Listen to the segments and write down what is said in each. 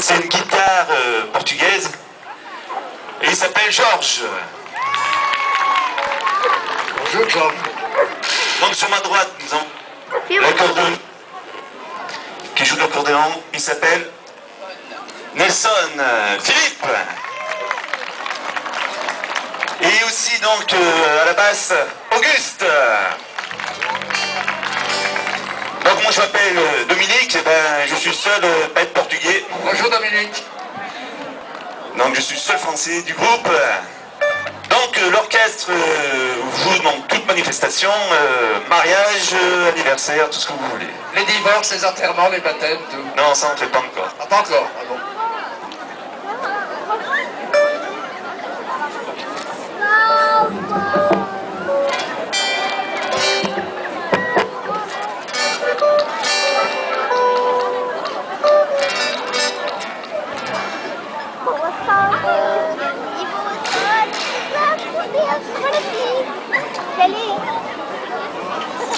C'est une guitare portugaise. Et il s'appelle Georges. Bonjour, Georges. Donc sur ma droite, nous avons l'accordéon qui joue de l'accordéon. Il s'appelle Nelson Philippe. Et aussi donc à la basse, Auguste. Donc moi je m'appelle Dominique, et ben, je suis le seul à être portugais. Bonjour, Dominique. Donc je suis le seul français du groupe. Donc l'orchestre joue dans toute manifestation, mariage, anniversaire, tout ce que vous voulez. Les divorces, les enterrements, les baptêmes, tout. Non, ça on ne fait pas encore. Ah, pas encore, ah bon.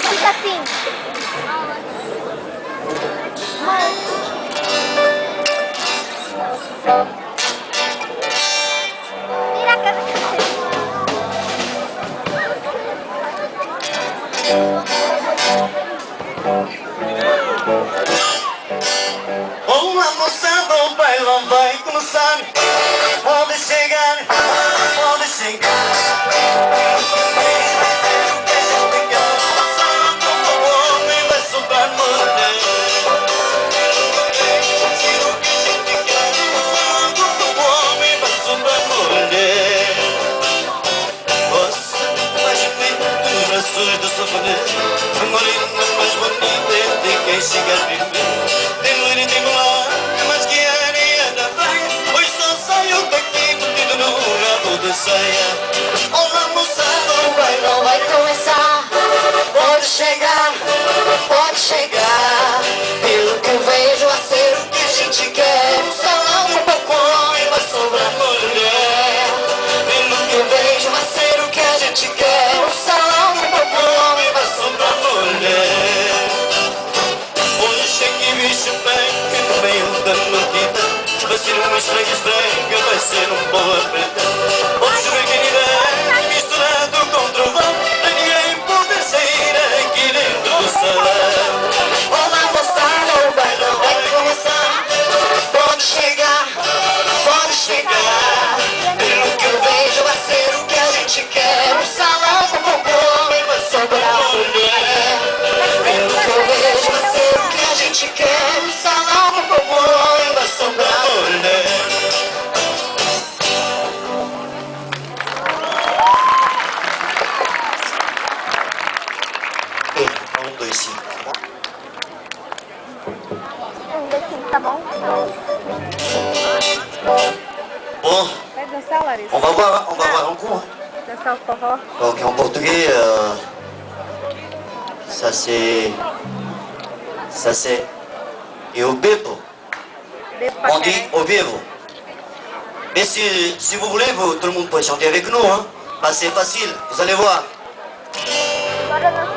Fica assim. Vira a cabeça. Olá moçada, o bailão vai começar. Pode chegar, pode chegar. Do sofrer, a morena mais bonita de quem chega a viver. Tem loira e tem mulher, mas que areia da praia. Hoje só saio daqui metido no rabo de saia. Olá moçada, o bailão vai começar. Pode chegar, pode chegar. Pelo que eu vejo a ser o que a gente quer. Um salão um pouco homem vai sobrar mulher. Pelo que eu vejo a ser o que a gente quer. Um salão um pouco homem vai sobrar mulher. Hoje é que bicho pega no meio da multidão. Vai ser uma estranha, vai ser um boa preta. Hoje o que misturado com trovão. Ninguém pode sair aqui dentro do salão. Olá moçada, o bailão vai começar. Pode chegar, pode chegar. Pelo que eu vejo vai ser o que a gente quer. Um salão com pouco homem vai sobrar mulher. Pelo que eu vejo vai ser o que a gente quer. Um salão com pouco homem vai sobrar mulher. Um, dois, cinco. Tá bom? Bon, Vai dançar, Larissa? on va voir un coup. Hein. Dançar o forró? Donc en portugais, ça c'est eu bebo. Bebo pra On dit au vivo. Mais si vous voulez, tout le monde peut chanter avec nous. Hein. Ah, c'est facile, vous allez voir. Bora dançar.